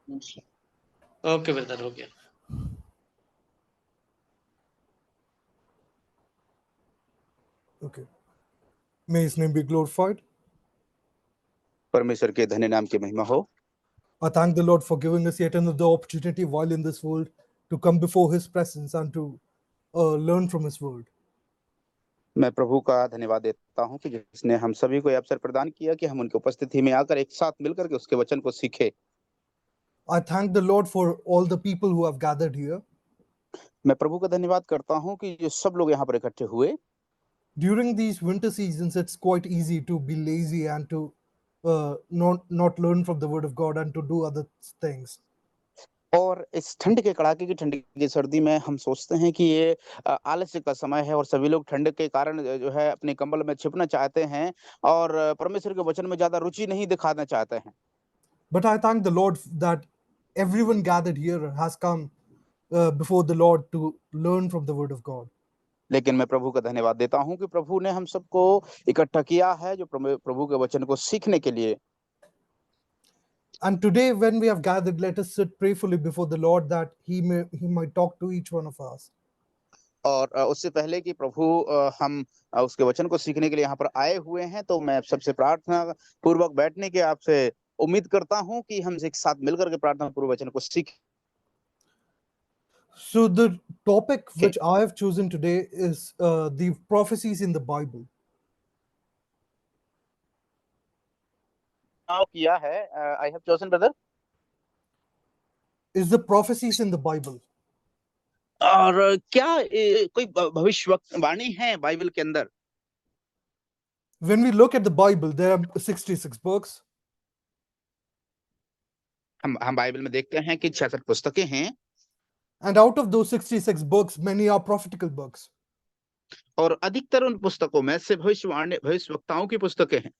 Okay brother, हो गया। Okay. May his name be glorified. परमेश्वर के धन्य नाम की महिमा हो। I thank the Lord for giving us yet another opportunity while in this world to come before his presence and to learn from his word. मैं प्रभु का धन्यवाद देता हूं कि जिसने हम सभी को यह अवसर प्रदान किया कि हम उनकी उपस्थिति में आकर एक साथ मिलकर के उसके वचन को सीखे। I thank the Lord for all the people who have gathered here. मैं प्रभु का धन्यवाद करता हूं कि जो सब लोग यहाँ पर इकट्ठे हुए। During these winter seasons, it's quite easy to be lazy and to not learn from the word of God and to do other things. और इस ठंड के कड़ाके की ठंड की सर्दी में हम सोचते हैं कि ये आलस्य का समय है और सभी लोग ठंड के कारण जो है अपने कंबल में छिपना चाहते हैं और परमेश्वर के वचन में ज्यादा रुचि नहीं दिखाना चाहते हैं। But I thank the Lord that everyone gathered here has come before the Lord to learn from the word of God. लेकिन मैं प्रभु का धन्यवाद देता हूं कि प्रभु ने हम सबको इकट्ठा किया है जो प्रभु के वचन को सीखने के लिए। And today, when we have gathered, let us sit prayerfully before the Lord that He might talk to each one of us. और उससे पहले कि प्रभु हम उसके वचन को सीखने के लिए यहाँ पर आए हुए हैं, तो मैं सबसे प्रार्थना पूर्वक बैठने की आपसे उम्मीद करता हूं कि हम एक साथ मिलकर के प्रार्थना पूर्वक वचन को सीखें। So the topic which I have chosen today is the prophecies in the Bible. किया है I have chosen brother Is the prophecies in the Bible. और क्या कोई भविष्यवाणी है बाइबल के अंदर? When we look at the Bible, there are 66 books. हम बाइबल में देखते हैं कि 66 पुस्तकें हैं And out of those 66 books, many are prophetical books. और अधिकतर उन पुस्तकों में से भविष्यवक्ताओं की पुस्तकें हैं।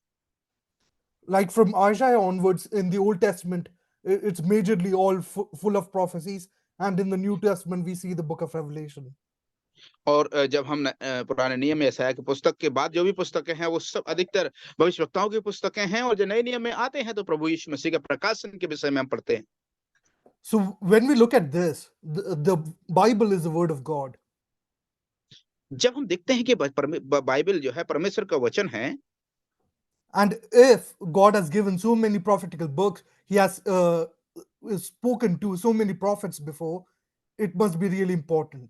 Like from Isaiah onwards in the Old Testament, it's majorly all full of prophecies. And in the New Testament, we see the book of Revelation. और जब हम पुराने नियम में यशायाह की पुस्तक के बाद जो भी पुस्तकें हैं वो सब अधिकतर भविष्यवक्ताओं की पुस्तकें हैं और जो नए नियम में आते हैं तो प्रभु यीशु मसीह के प्रकाशन के विषय में हम पढ़ते हैं। So when we look at this, the Bible is the word of God. जब हम देखते हैं कि बाइबल जो है परमेश्वर का वचन है, and if God has given so many prophetical books, he has spoken to so many prophets before, it must be really important.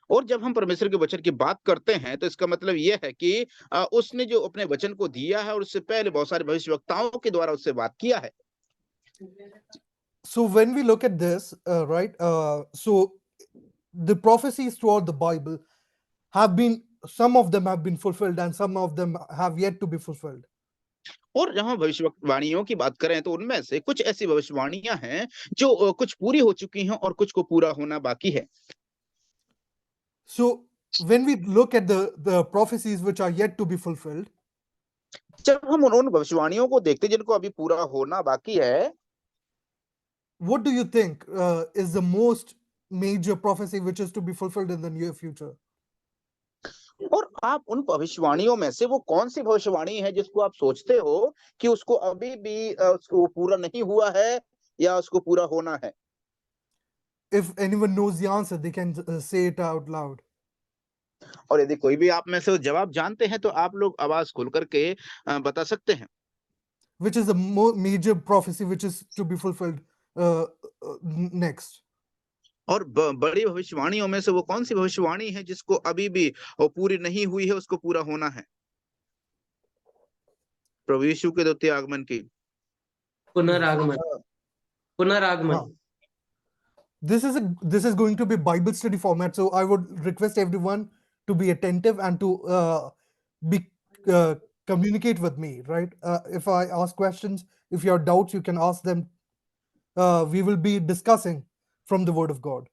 और जब हम परमेश्वर के वचन की बात करते हैं तो इसका मतलब यह है कि उसने जो अपने वचन को दिया है और उससे पहले बहुत सारे भविष्यवक्ताओं के द्वारा उससे बात किया है। So when we look at this, right, so the prophecies throughout the Bible have been, some of them have been fulfilled and some of them have yet to be fulfilled. और जब हम भविष्यवाणियों की बात करें तो उनमें से कुछ ऐसी भविष्यवाणियां हैं जो कुछ पूरी हो चुकी हैं और कुछ को पूरा होना बाकी है। So when we look at the prophecies which are yet to be fulfilled, जब हम उन भविष्यवाणियों को देखते हैं जिनको अभी पूरा होना बाकी है, what do you think is the most major prophecy which is to be fulfilled in the near future? और आप उन भविष्यवाणियों में से वो कौन सी भविष्यवाणी है जिसको आप सोचते हो कि उसको अभी भी उसको पूरा नहीं हुआ है या उसको पूरा होना है? If anyone knows the answer, they can say it out loud. और यदि कोई भी आप में से जवाब जानते हैं तो आप लोग आवाज खोल करके बता सकते हैं। Which is the major prophecy which is to be fulfilled next? और बड़ी भविष्यवाणियों में से वो कौन सी भविष्यवाणी है जिसको अभी भी वो पूरी नहीं हुई है, उसको पूरा होना है? प्रभु यीशु के द्वितीय आगमन की पुनरागमन। पुनरागमन। This is going to be Bible study format, so I would request everyone to be attentive and to communicate with me, right? If I ask questions, if you have doubts, you can ask them. We will be discussing from the Word of God.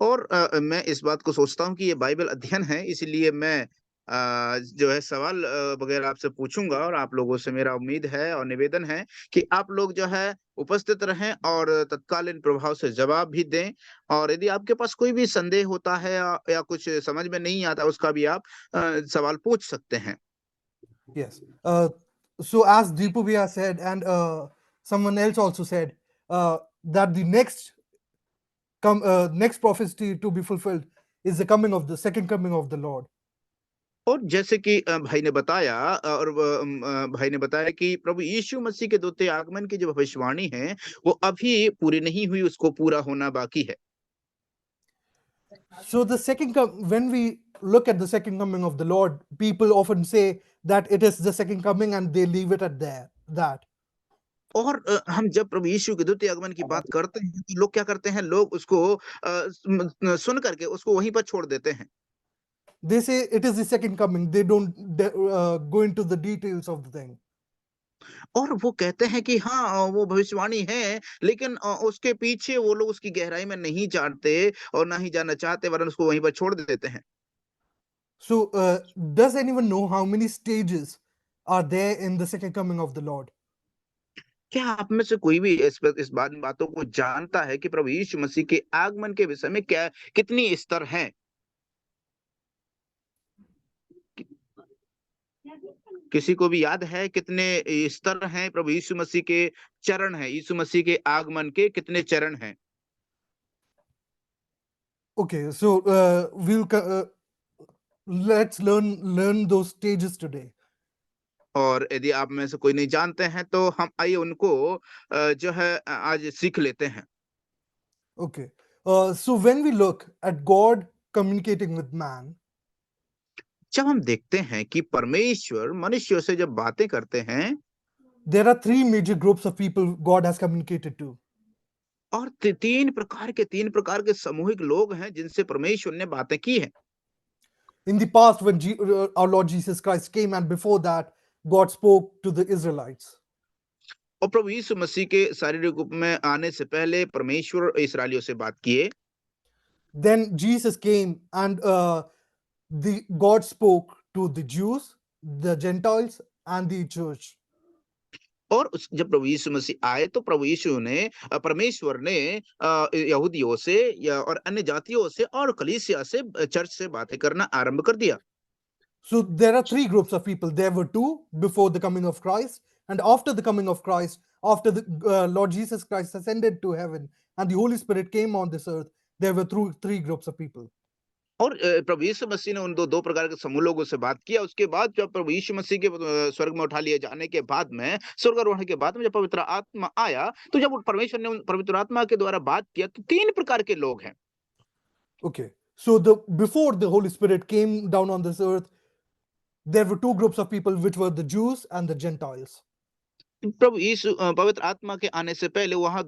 और मैं इस बात को सोचता हूँ कि ये Bible अध्ययन है, इसलिए मैं जो है सवाल वगैरह आपसे पूछूंगा और आप लोगों से मेरा उम्मीद है और निवेदन है कि आप लोग जो है उपस्थित रहें और तत्कालीन प्रभाव से जवाब भी दें। और यदि आपके पास कोई भी संदेह होता है या कुछ समझ में नहीं आता, उसका भी आप सवाल पूछ सकते हैं। Yes. So as Deepu Bhaiya said, and someone else also said, that the next prophecy to be fulfilled is the second coming of the Lord. और जैसे कि भाई ने बताया और भाई ने बताया कि प्रभु यीशु मसीह के दूसरे आगमन की जो भविष्यवाणी है वो अभी पूरी नहीं हुई, उसको पूरा होना बाकी है। So when we look at the second coming of the Lord, people often say that it is the second coming and they leave it at that. और हम जब प्रभु यीशु के द्वितीय आगमन की बात करते हैं तो लोग क्या करते हैं, लोग उसको सुन करके उसको वहीं पर छोड़ देते हैं। They say it is the second coming. They don't go into the details of the thing. और वो कहते हैं कि हाँ वो भविष्यवाणी है, लेकिन उसके पीछे वो लोग उसकी गहराई में नहीं जानते और ना ही जानना चाहते, वरन उसको वहीं पर छोड़ देते हैं। So does anyone know how many stages are there in the second coming of the Lord? क्या आप में से कोई भी इस बातों को जानता है कि प्रभु यीशु मसीह के आगमन के विषय में कितनी स्तर हैं? किसी को भी याद है कितने स्तर हैं प्रभु यीशु मसीह के चरण हैं? यीशु मसीह के आगमन के कितने चरण हैं? Okay, so let's learn those stages today. और यदि आप में से कोई नहीं जानते हैं तो हम आइए उनको जो है आज सीख लेते हैं। Okay, so when we look at God communicating with man, जब हम देखते हैं कि परमेश्वर मनुष्यों से जब बातें करते हैं, there are three major groups of people God has communicated to. और तीन प्रकार के सामूहिक लोग हैं जिनसे परमेश्वर ने बातें की हैं। In the past, when our Lord Jesus Christ came, and before that, God spoke to the Israelites. और प्रभु यीशु मसीह के शारीरिक रूप में आने से पहले परमेश्वर इस्राएलियों से बात किए। Then Jesus came and God spoke to the Jews, the Gentiles, and the church. और जब प्रभु यीशु मसीह आए तो प्रभु यीशु ने परमेश्वर ने यहूदियों से या और अन्य जातियों से और कलीसिया से, चर्च से बातें करना आरंभ कर दिया। So there are three groups of people. There were two before the coming of Christ, and after the coming of Christ, after the Lord Jesus Christ ascended to heaven and the Holy Spirit came on this earth, there were three groups of people. और प्रभु यीशु मसीह ने उन दो प्रकार के समूह लोगों से बात किया। उसके बाद जब प्रभु यीशु मसीह के स्वर्ग में उठा लिए जाने के बाद में, स्वर्गारोहण के बाद में जब पवित्र आत्मा आया, तो जब परमेश्वर ने उन पवित्र आत्मा के द्वारा बात किया तो तीन प्रकार के लोग हैं। Okay, so before the Holy Spirit came down on this earth, there were two groups of people, which were the Jews and the Gentiles. प्रभु यीशु पवित्र आत्मा के आने से पहले वहां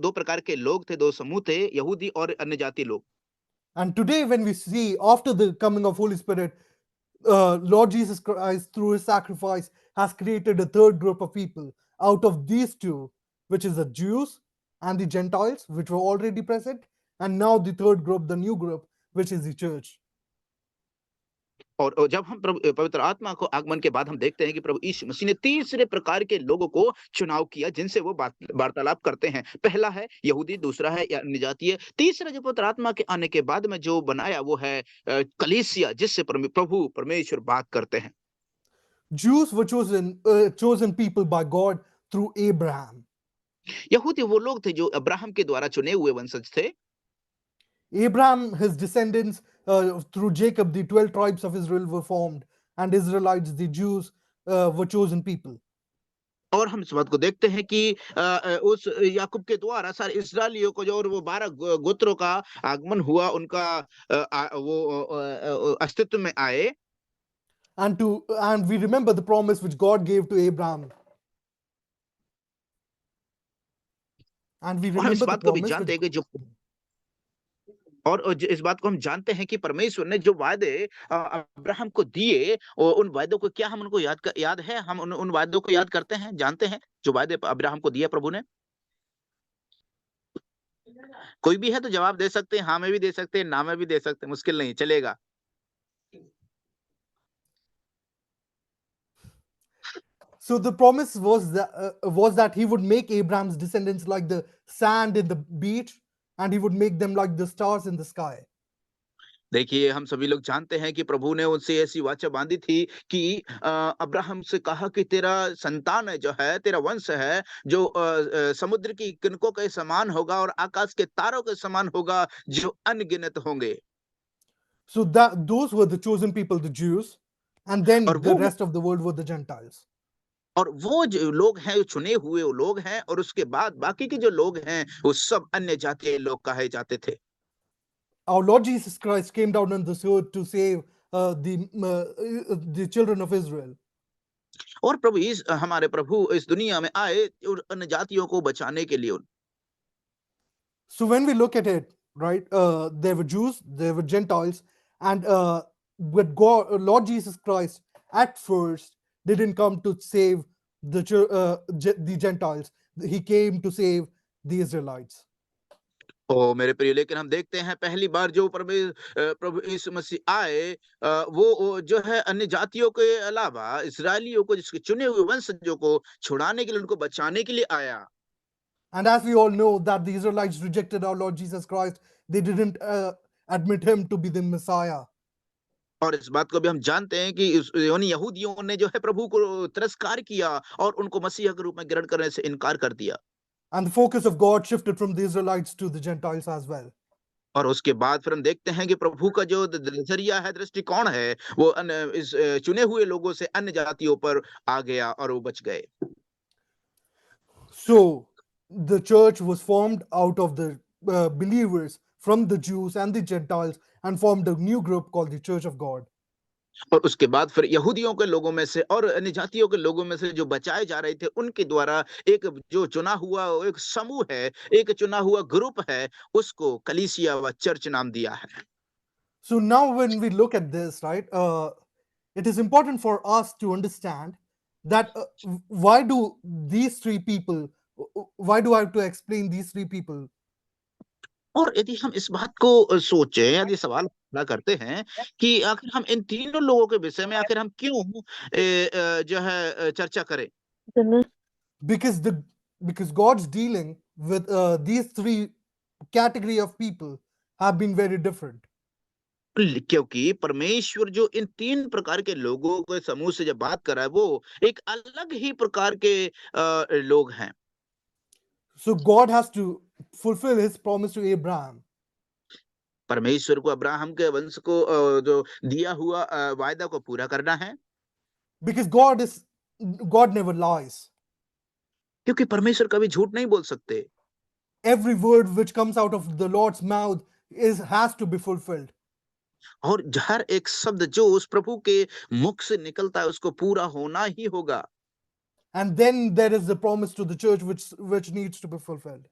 दो प्रकार के लोग थे, दो समूह थे, यहूदी और अन्य जाति लोग। And today, when we see after the coming of Holy Spirit, Lord Jesus Christ, through his sacrifice, has created a third group of people out of these two, which is the Jews and the Gentiles, which were already present, and now the third group, the new group, which is the church. और जब हम पवित्र आत्मा को आगमन के बाद हम देखते हैं कि प्रभु यीशु मसीह ने तीसरे प्रकार के लोगों को चुनाव किया जिनसे वो वार्तालाप करते हैं। पहला है यहूदी, दूसरा है अन्य जातीय, तीसरा जो पवित्र आत्मा के आने के बाद में जो बनाया वो है कलीसिया, जिससे प्रभु परमेश्वर बात करते हैं। Jews were chosen people by God through Abraham. यहूदी वो लोग थे जो अब्राहम के द्वारा चुने हुए वंशज थे। Abraham, his descendants, through Jacob, the 12 tribes of Israel were formed, and Israelites, the Jews, were chosen people. और हम इस बात को देखते हैं कि उस याकूब के द्वारा सारे इस्राएलियों को जो और वो 12 गोत्रों का आगमन हुआ, उनका वो अस्तित्व में आए। And we remember the promise which God gave to Abraham. And we और हम इस remember the बात को भी promise जानते which हैं कि जो और इस बात को हम जानते हैं कि परमेश्वर ने जो वादे अब्राहम को दिए, और उन वादों को क्या हम उनको याद है? हम उन वादों को याद करते हैं, जानते हैं जो वादे अब्राहम को दिए प्रभु ने? कोई भी है तो जवाब दे सकते हैं, हाँ में भी दे सकते हैं, ना में भी दे सकते हैं, मुश्किल नहीं, चलेगा। So the promise was that he would make Abraham's descendants like the sand in the beach, and he would make them like the stars in the sky. देखिए, हम सभी लोग जानते हैं कि प्रभु ने उनसे ऐसी वाचा बांधी थी कि अब्राहम से कहा कि तेरा संतान है जो है, तेरा वंश है जो समुद्र की किनकों के समान होगा और आकाश के तारों के समान होगा जो अनगिनत होंगे। So that those were the chosen people, the Jews, and और then the वो rest of the world were the Gentiles. और वो जो लोग हैं, वो चुने हुए वो लोग हैं और उसके बाद बाकी के जो लोग हैं, वो सब अन्य जातीय लोग कहे जाते थे। Our Lord Jesus Christ came down on this earth to save the children of Israel. और हमारे प्रभु इस दुनिया में आए और अन्य जातियों को बचाने के लिए। So when we look at it, right, there were Jews, there were Gentiles, and but God, Lord Jesus Christ, at first didn't come to save the Gentiles. He came to save the Israelites. ओ मेरे प्रिय, लेकिन हम देखते हैं पहली बार जो प्रभु यीशु मसीह आए, वो जो है अन्य जातियों के अलावा इस्राएलियों को, जिसके चुने हुए वंशजों को छुड़ाने के लिए, उनको बचाने के लिए आया। And as we all know that the Israelites rejected our Lord Jesus Christ, they didn't admit him to be the Messiah. और इस बात को भी हम जानते हैं कि उन यहूदियों ने जो है प्रभु को तिरस्कार किया और उनको मसीहा के रूप में ग्रहण करने से इनकार कर दिया। And the focus of God shifted from the Israelites to the Gentiles as well. और उसके बाद फिर हम देखते हैं कि प्रभु का जो नजरिया है, दृष्टिकोण है, वो इस चुने हुए लोगों से अन्य जातियों पर आ गया और वो बच गए। So the church was formed out of the believers from the Jews and the Gentiles and formed a new group called the Church of God. और उसके बाद फिर यहूदियों के लोगों में से और अन्य जातियों के लोगों में से जो बचाए जा रहे थे, उनके द्वारा एक जो चुना हुआ एक समूह है, एक चुना हुआ ग्रुप है, उसको कलीसिया व चर्च नाम दिया है। So now when we look at this, right, it is important for us to understand that why do these three people, why do I have to explain these three people? और यदि हम इस बात को सोचें, यदि सवाल खड़ा करते हैं कि आखिर हम इन तीनों लोगों के विषय में आखिर हम क्यों जो है चर्चा करें? Because God's dealing with these three category of people have been very different. क्योंकि परमेश्वर जो इन तीन प्रकार के लोगों के समूह से जब बात कर रहा है, वो एक अलग ही प्रकार के लोग हैं। So God has to fulfill his promise to Abraham. परमेश्वर को अब्राहम के वंश को जो दिया हुआ वायदा को पूरा करना है। Because God never lies. क्योंकि परमेश्वर कभी झूठ नहीं बोल सकते। Every word which comes out of the Lord's mouth has to be fulfilled. और हर एक शब्द जो उस प्रभु के मुख से निकलता है, उसको पूरा होना ही होगा। And then there is the promise to the church which needs to be fulfilled.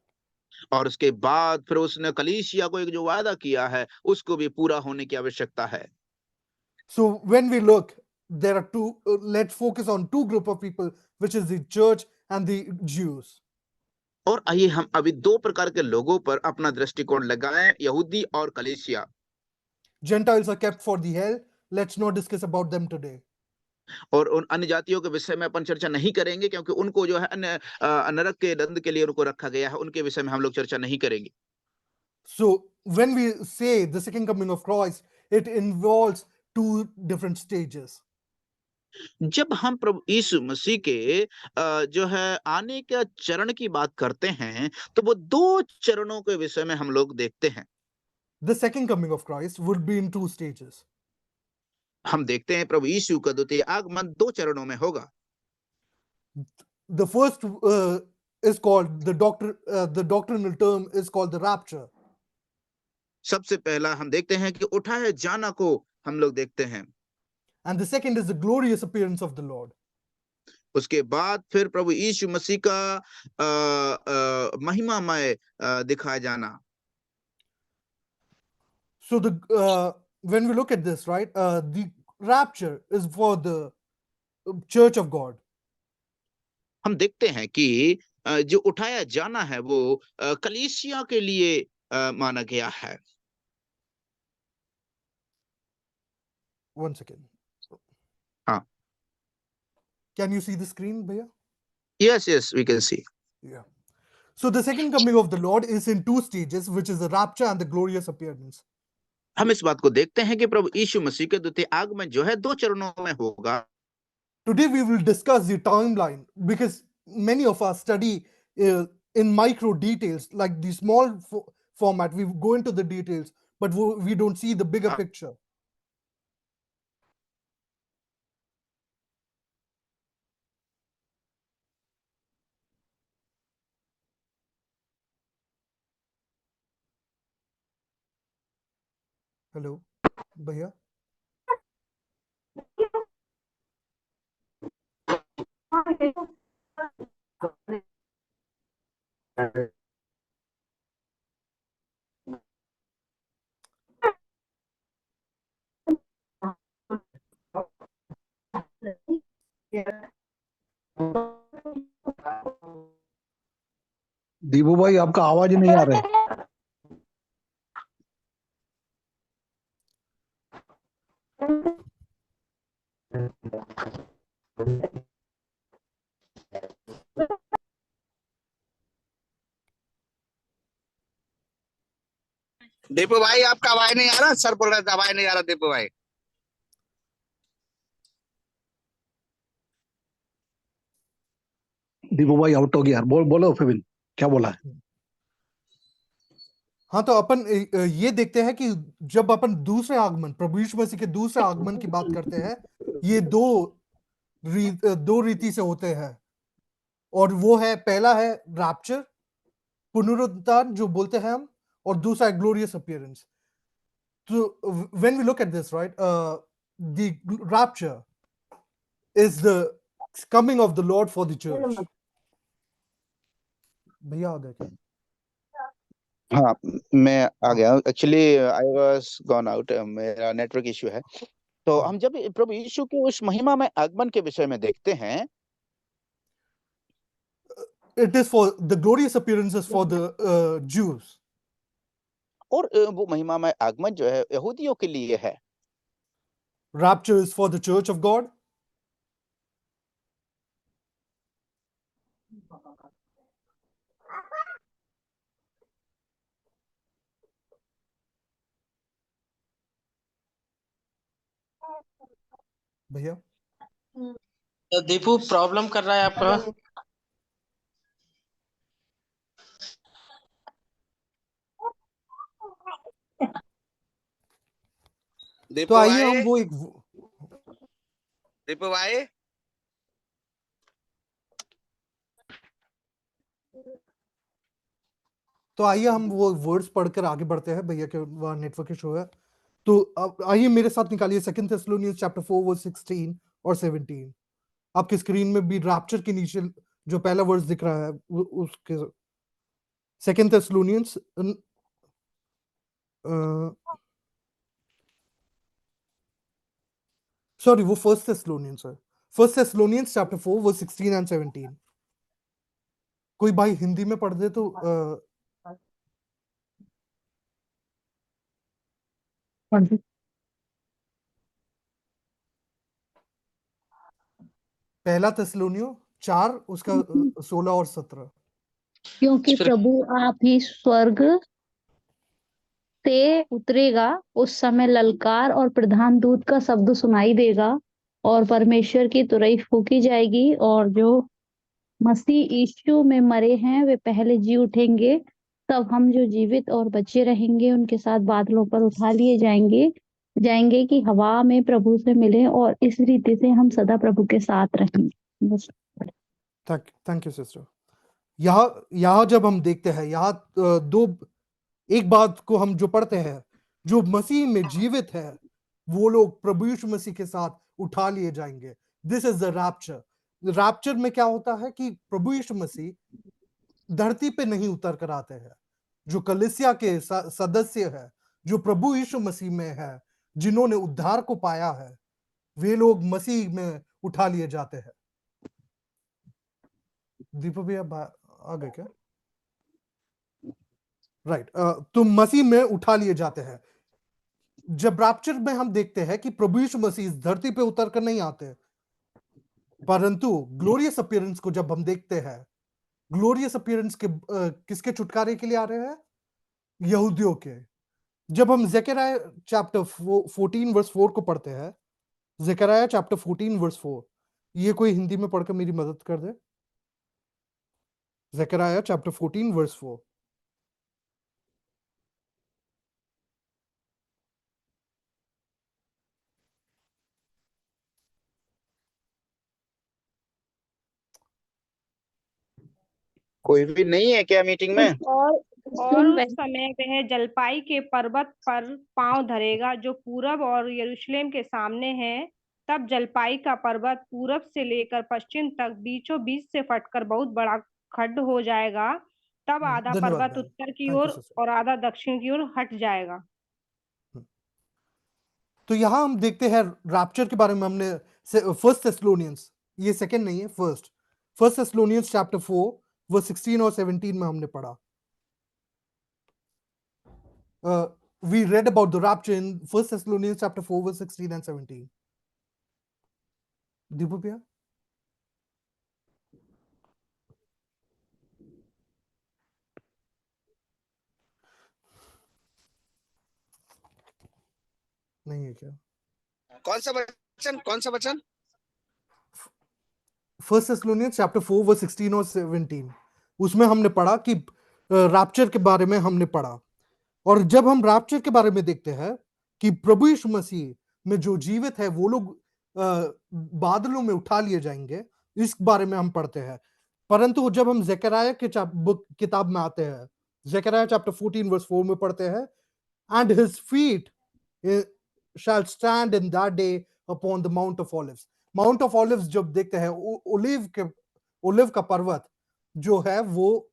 और उसके बाद फिर उसने कलीसिया को एक जो वादा किया है, उसको भी पूरा होने की आवश्यकता है। So when we look, there are two, let's focus on two group of people, which is the church and the Jews. और आइए हम अभी दो प्रकार के लोगों पर अपना दृष्टिकोण लगाएं, यहूदी और कलीसिया। Gentiles are kept for the hell. Let's not discuss about them today. और उन अन्य जातियों के विषय में अपन चर्चा नहीं करेंगे, क्योंकि उनको जो है अन्य नरक के दंड के लिए उनको रखा गया है, उनके विषय में हम लोग चर्चा नहीं करेंगे। So when we say the second coming of Christ, it involves two different stages. जब हम प्रभु यीशु मसीह के जो है आने का चरण की बात करते हैं, तो वो दो चरणों के विषय में हम लोग देखते हैं। The second coming of Christ would be in two stages. हम देखते हैं प्रभु यीशु का द्वितीय आगमन दो चरणों में होगा। The first is called the doctrinal term is called the rapture. सबसे पहला हम देखते हैं कि उठाए जाना को हम लोग देखते हैं। And the second is the glorious appearance of the Lord. उसके बाद फिर प्रभु यीशु मसीह का महिमामय दिखाया जाना। So when we look at this, right, the rapture is for the church of God. हम देखते हैं कि जो उठाया जाना है वो कलीसिया के लिए माना गया है। One second. हाँ। Can you see the screen, Bhaiya? Yes, we can see. Yeah. So the second coming of the Lord is in two stages, which is the rapture and the glorious appearance. हम इस बात को देखते हैं कि प्रभु यीशु मसीह के द्वितीय आगमन जो है 2 चरणों में होगा। Today we will discuss the timeline because many of us study in micro details, like the small format. We go into the details, but we don't see the bigger picture. Hello, Bhaiya. Deepu भाई आपका आवाज नहीं आ रहा है। दीपू भाई आपका आवाज नहीं आ रहा, सर बोल रहे थे आवाज नहीं आ रहा दीपू भाई। दीपू भाई आउट हो गया यार। बोलो फेबिन, क्या बोला है? हाँ, तो अपन ये देखते हैं कि जब अपन दूसरे आगमन, प्रभु यीशु मसीह के दूसरे आगमन की बात करते हैं, ये दो रीति से होते हैं, और वो है, पहला है रैप्चर, पुनरुत्थान जो बोलते हैं हम, और दूसरा है glorious appearance. So when we look at this, right, the rapture is the coming of the Lord for the church. भैया आ गए क्या? हाँ, मैं आ गया। Actually I was gone out, मेरा नेटवर्क इशू है। तो हम जब प्रभु यीशु के उस महिमा में आगमन के विषय में देखते हैं, It is for the glorious appearances for the Jews. और वो महिमा में आगमन जो है यहूदियों के लिए है। Rapture is for the church of God. भैया दीपू प्रॉब्लम कर रहा है आपका। तो आइए हम वो एक दीपू भाई तो आइए हम वो वर्ड्स पढ़कर आगे बढ़ते हैं। भैया के वहाँ नेटवर्क इशू है, तो अब आइए मेरे साथ निकालिए 2 Thessalonians chapter 4 verse 16 और 17. आपकी स्क्रीन में भी रैप्चर के नीचे जो पहला वर्स दिख रहा है उसके 2 Thessalonians सॉरी वो 1 Thessalonians है। 1 Thessalonians chapter 4 verse 16 and 17. कोई भाई हिंदी में पढ़ दे तो पहला थिस्सलुनियों 4 उसका 16 और 17. क्योंकि प्रभु आप ही स्वर्ग से उतरेगा, उस समय ललकार और प्रधान दूत का शब्द सुनाई देगा और परमेश्वर की तुरही फूंकी जाएगी, और जो मसीह यीशु में मरे हैं वे पहले जी उठेंगे। तब हम जो जीवित और बचे रहेंगे उनके साथ बादलों पर उठा लिए जाएंगे कि हवा में प्रभु से मिले, और इस रीति से हम सदा प्रभु के साथ रहेंगे। बस। Thank you sister. यहाँ जब हम देखते हैं, यहाँ एक बात को हम जो पढ़ते हैं, जो मसीह में जीवित है वो लोग प्रभु यीशु मसीह के साथ उठा लिए जाएंगे। This is the rapture. Rapture में क्या होता है कि प्रभु यीशु मसीह धरती पे नहीं उतर कर आते हैं। जो कलीसिया के सदस्य है, जो प्रभु यीशु मसीह में है, जिन्होंने उद्धार को पाया है, वे लोग मसीह में उठा लिए जाते हैं। दीपक भैया आ गए क्या? राइट, तो मसीह में उठा लिए जाते हैं। जब रैप्चर में हम देखते हैं कि प्रभु यीशु मसीह इस धरती पे उतर कर नहीं आते, परंतु ग्लोरियस अपीयरेंस को जब हम देखते हैं, ग्लोरियस अपीयरेंस के किसके छुटकारे के लिए आ रहे हैं? यहूदियों के। जब हम ज़करिया चैप्टर 14 वर्स 4 को पढ़ते हैं, ज़करिया चैप्टर 14 वर्स 4, ये कोई हिंदी में पढ़कर मेरी मदद कर दे। Zakaria chapter 14 verse 4। कोई भी नहीं है क्या मीटिंग में? और सुन उस पहले। समय वह जलपाई के पर्वत पर पांव धरेगा जो पूरब और यरूशलेम के सामने है। तब जलपाई का पर्वत पूरब से लेकर पश्चिम तक बीचों बीच से फटकर बहुत बड़ा खड्ड हो जाएगा। तब आधा धन्यवाद पर्वत बहन, उत्तर की थैंक यू ओर सिस्टर। और आधा दक्षिण की ओर हट जाएगा। तो यहां हम देखते हैं रैप्चर के बारे में। हमने फर्स्ट थेस्सलोनियंस, ये सेकंड नहीं है, फर्स्ट थेस्सलोनियंस चैप्टर 4 वर्स 16 और 17 में हमने पढ़ा। We read about the rapture in first Thessalonians chapter 4 verse 16 and 17. Deepu भैया, नहीं है क्या? कौन सा वचन? फर्स्ट थेस्सलोनियंस चैप्टर 4 वर्स 16 और 17, उसमें हमने पढ़ा कि रैप्चर के बारे में हमने पढ़ा। और जब हम रैप्चर के बारे में देखते हैं कि प्रभु यीशु मसीह में जो जीवित है वो लोग बादलों में उठा लिए जाएंगे, इस बारे में हम पढ़ते हैं। परंतु जब हम ज़करिया के किताब में आते हैं, ज़करिया चैप्टर 14 वर्स 4 में पढ़ते हैं, and his feet shall stand in that day upon the mount of olives. Mount of olives जब देखते हैं, ओलिव का पर्वत जो है वो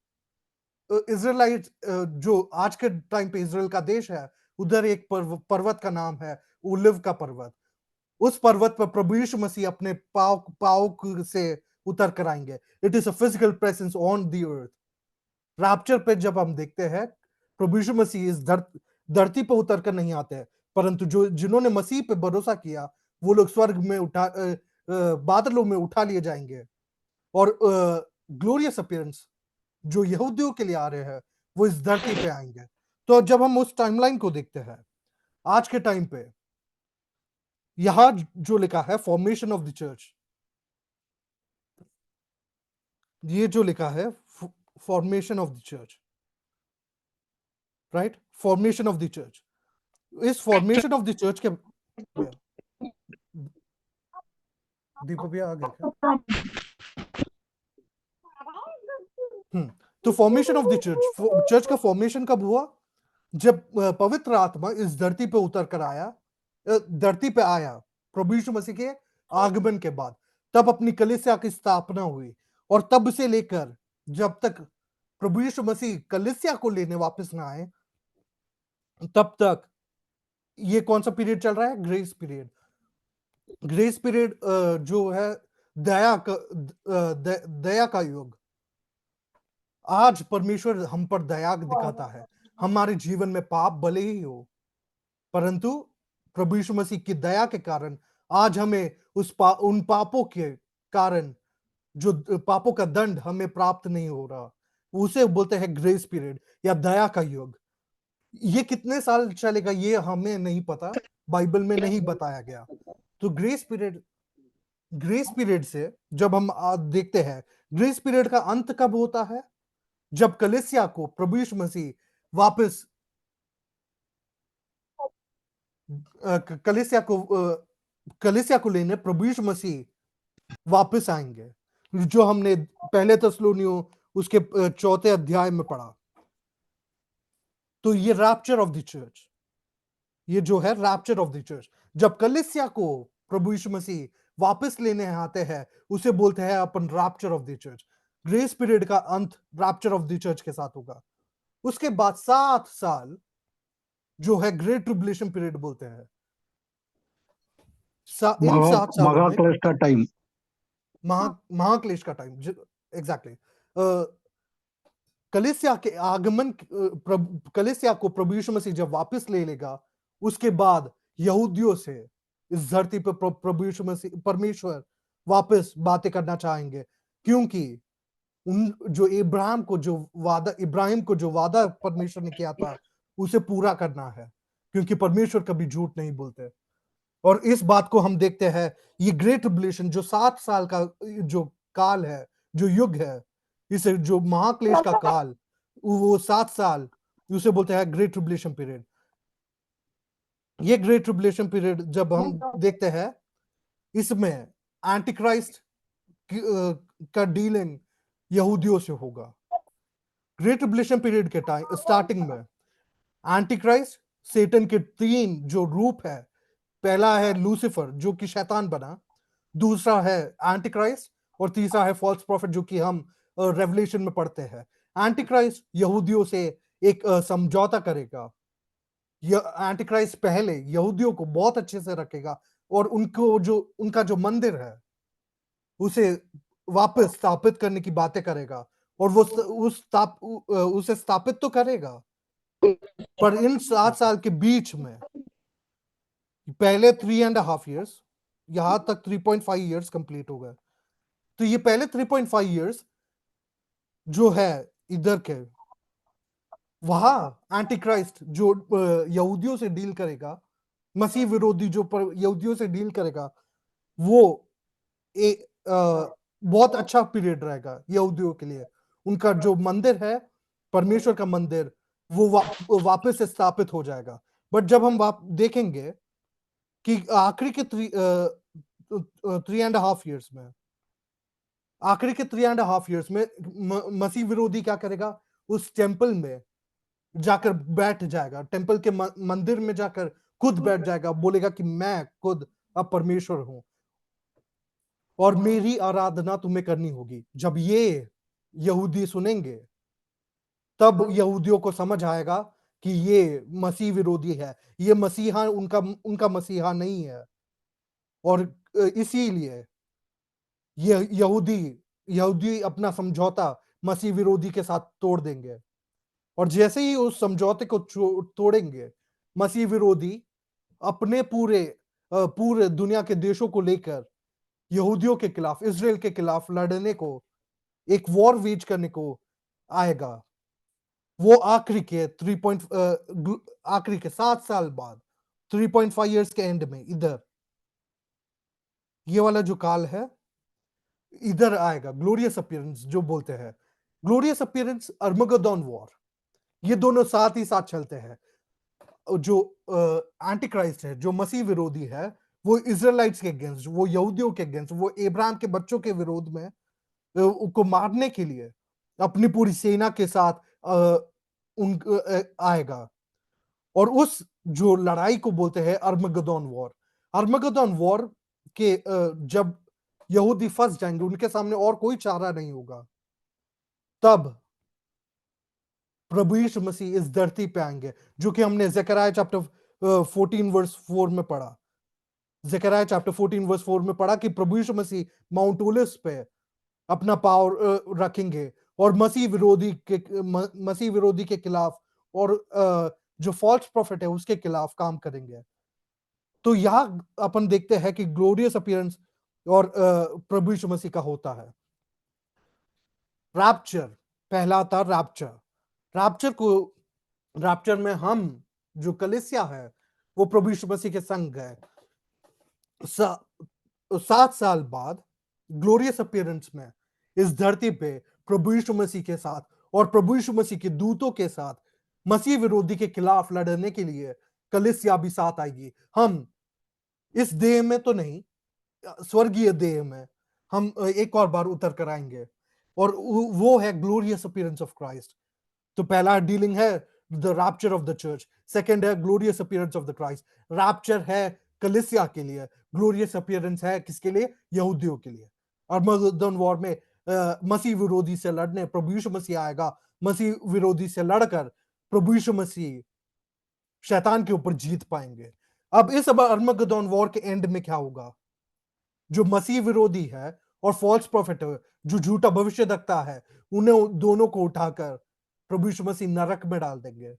इजराइलाइट, जो आज के टाइम पे इजराइल का देश है, उधर एक पर्वत का नाम है ओलिव का पर्वत। उस पर्वत पर प्रभु यीशु मसीह अपने पाव से उतर कर आएंगे। It is a physical presence on the earth. Rapture पे जब हम देखते हैं, प्रभु यीशु मसीह इस धरती पर उतर कर नहीं आते हैं, परंतु जिन्होंने मसीह पे भरोसा किया वो लोग स्वर्ग में बादलों में उठा लिए जाएंगे। और ग्लोरियस अपीयरेंस जो यहूदियों के लिए आ रहे हैं वो इस धरती पे आएंगे। तो जब हम उस टाइमलाइन को देखते हैं, आज के टाइम पे यहां जो लिखा है फॉर्मेशन ऑफ द चर्च, ये जो लिखा है formation of the church, right, formation of the church, इस फॉर्मेशन ऑफ द चर्च के दीपक भैया आ गए क्या? तो फॉर्मेशन ऑफ द चर्च का फॉर्मेशन कब हुआ? जब पवित्र आत्मा इस धरती पे उतर कर आया, धरती पे आया प्रभु यीशु मसीह के आगमन के बाद, तब अपनी कलीसिया की स्थापना हुई। और तब से लेकर जब तक प्रभु यीशु मसीह कलीसिया को लेने वापस ना आए, तब तक ये कौन सा पीरियड चल रहा है? Grace period. ग्रेस पीरियड जो है दया का युग। आज परमेश्वर हम पर दया दिखाता है। हमारे जीवन में पाप भले ही हो, परंतु प्रभु यीशु मसीह की दया के कारण आज हमें उन पापों के कारण जो पापों का दंड हमें प्राप्त नहीं हो रहा, उसे बोलते हैं ग्रेस पीरियड या दया का युग। ये कितने साल चलेगा ये हमें नहीं पता, बाइबल में नहीं बताया गया। तो ग्रेस पीरियड से जब हम देखते हैं, ग्रेस पीरियड का अंत कब होता है? जब कलीसिया को प्रभु यीशु मसीह वापस कलीसिया को लेने प्रभु यीशु मसीह वापस आएंगे, जो हमने पहले थेस्सलोनियों उसके 4 अध्याय में पढ़ा। तो ये रैप्चर ऑफ द चर्च, ये जो है रैप्चर ऑफ द चर्च, जब कलीसिया को प्रभु यीशु मसीह वापस लेने आते हैं, उसे बोलते हैं अपन rapture of the church. Grace period का अंत रैप्चर ऑफ द चर्च के साथ होगा। उसके बाद 7 साल जो है ग्रेट ट्रिब्यूलेशन पीरियड बोलते हैं। इन 7 सालों में महाक्लेश का टाइम, महाक्लेश का टाइम, एग्जैक्टली। कलीसिया के आगमन, कलीसिया को प्रभु यीशु मसीह जब वापस ले लेगा, उसके बाद यहूदियों से इस धरती पर प्रभु यीशु मसीह परमेश्वर वापस बातें करना चाहेंगे, क्योंकि उन जो इब्राहिम को जो वादा परमेश्वर ने किया था उसे पूरा करना है। क्योंकि परमेश्वर कभी झूठ नहीं बोलते। और इस बात को हम देखते हैं, ये ग्रेट ट्रिब्यूलेशन जो 7 साल का जो काल है, जो युग है, इसे जो महाक्लेश का काल, वो 7 साल, उसे बोलते हैं ग्रेट ट्रिब्यूलेशन पीरियड। ये ग्रेट ट्रिब्यूलेशन पीरियड जब हम देखते हैं, इसमें एंटी क्राइस्ट का डीलिंग यहूदियों से होगा। ग्रेट ट्रिब्यूलेशन पीरियड के टाइम स्टार्टिंग में एंटी क्राइस्ट, सेटन के 3 जो रूप है, पहला है लूसीफर जो कि शैतान बना, दूसरा है एंटी क्राइस्ट, और तीसरा है फॉल्स प्रॉफिट जो कि हम रेवलेशन में पढ़ते हैं। एंटी क्राइस्ट यहूदियों से एक समझौता करेगा। एंटी क्राइस्ट पहले यहूदियों को बहुत अच्छे से रखेगा और उनका जो मंदिर है उसे वापस स्थापित करने की बातें करेगा, और वो उसे स्थापित तो करेगा, पर इन 7 साल के बीच में पहले 3.5 years, यहां तक 3.5 years कंप्लीट हो गए। तो ये पहले 3.5 years जो है इधर के, वहां एंटी क्राइस्ट जो यहूदियों से डील करेगा, मसीह विरोधी जो यहूदियों से डील करेगा, वो बहुत अच्छा पीरियड रहेगा यहूदियों के लिए। उनका जो मंदिर है, परमेश्वर का मंदिर, वो वापस से स्थापित हो जाएगा। बट जब हम देखेंगे कि आखिरी के 3.5 years में, आखिरी के 3.5 years में मसीह विरोधी क्या करेगा, उस टेंपल में जाकर बैठ जाएगा, टेंपल के मंदिर में जाकर खुद बैठ जाएगा, बोलेगा कि मैं खुद अब परमेश्वर हूं और मेरी आराधना तुम्हें करनी होगी। जब ये यहूदी सुनेंगे, तब यहूदियों को समझ आएगा कि ये मसीह विरोधी है, ये मसीहा उनका मसीहा नहीं है। और इसीलिए ये यहूदी अपना समझौता मसीह विरोधी के साथ तोड़ देंगे, और जैसे ही उस समझौते को तोड़ेंगे, मसीह विरोधी अपने पूरे दुनिया के देशों को लेकर यहूदियों के खिलाफ, इजराइल के खिलाफ लड़ने को, एक वॉर वेज करने को आएगा। वो आखिरी के 7 साल बाद 3.5 years के एंड में इधर ये वाला जो काल है इधर आएगा, ग्लोरियस अपीयरेंस जो बोलते हैं। ग्लोरियस अपीयरेंस, अर्मगेदोन वॉर, ये दोनों साथ ही साथ चलते हैं। जो एंटी क्राइस्ट है, जो मसीह विरोधी है, वो इजराइलाइट्स के अगेंस्ट, वो यहूदियों के अगेंस्ट, वो इब्राहिम के बच्चों के विरोध में उनको मारने के लिए अपनी पूरी सेना के साथ आएगा। और उस जो लड़ाई को बोलते हैं अर्मगेदोन वॉर। अर्मगेदोन वॉर के जब यहूदी फंस जाएंगे, उनके सामने और कोई चारा नहीं होगा, तब प्रभु यीशु मसीह इस धरती पे आएंगे, जो कि हमने ज़करिया चैप्टर 14 वर्स 4 में पढ़ा। ज़करिया चैप्टर 14 वर्स 4 में पढ़ा कि प्रभु यीशु मसीह माउंट ओलिव्स पे अपना पावर रखेंगे और मसीह विरोधी के खिलाफ और जो फॉल्स प्रॉफिट है उसके खिलाफ काम करेंगे। तो यहाँ अपन देखते हैं कि ग्लोरियस अपीयरेंस और प्रभु यीशु मसीह का होता है। रैप्चर, पहला था रैप्चर में हम जो कलीसिया है वो प्रभु यीशु मसीह के संग है। 7 साल बाद ग्लोरियस अपीयरेंस में इस धरती पे प्रभु यीशु मसीह के साथ और प्रभु यीशु मसीह के दूतों के साथ मसीह विरोधी के खिलाफ लड़ने के लिए कलीसिया भी साथ आएगी। हम इस देह में तो नहीं, स्वर्गीय देह में हम एक और बार उतर कर आएंगे, और वो है ग्लोरियस अपीयरेंस ऑफ क्राइस्ट। तो पहला डीलिंग है the rapture of the church, second है glorious appearance of the Christ. Rapture है कलीसिया के लिए, ग्लोरियस अपीयरेंस है किसके लिए? यहूदियों के लिए। अर्मगेदोन वॉर में मसीह विरोधी से लड़ने प्रभु यीशु मसीह आएगा। मसीह विरोधी से लड़कर प्रभु यीशु मसीह शैतान के ऊपर जीत पाएंगे। अब इस अर्मगेदोन वॉर के एंड में क्या होगा? जो मसीह विरोधी है और फॉल्स प्रॉफिट है, जो झूठा भविष्य दक्ता है, उन्हें दोनों को उठाकर प्रभु यीशु मसीह नरक में डाल देंगे,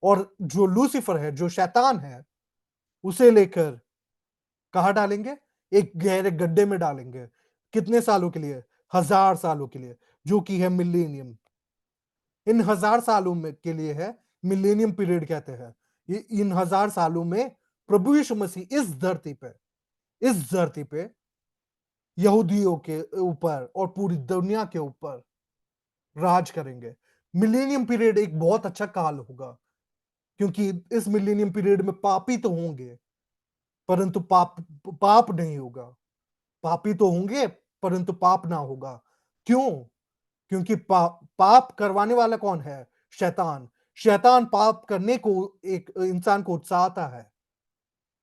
और जो लूसीफर है, जो शैतान है, उसे लेकर कहां डालेंगे? एक गहरे गड्ढे में डालेंगे। कितने सालों के लिए? 1000 सालों के लिए, जो कि है मिलेनियम। इन 1000 सालों में के लिए है, मिलेनियम पीरियड कहते हैं। इन 1000 सालों में प्रभु यीशु मसीह इस धरती पे यहूदियों के ऊपर और पूरी दुनिया के ऊपर राज करेंगे। मिलेनियम पीरियड एक बहुत अच्छा काल होगा, क्योंकि इस मिलेनियम पीरियड में पापी तो होंगे परंतु पाप नहीं होगा। पापी तो होंगे परंतु पाप ना होगा। क्यों? क्योंकि पाप करवाने वाला कौन है? शैतान। शैतान पाप करने को एक इंसान को उकसाता है,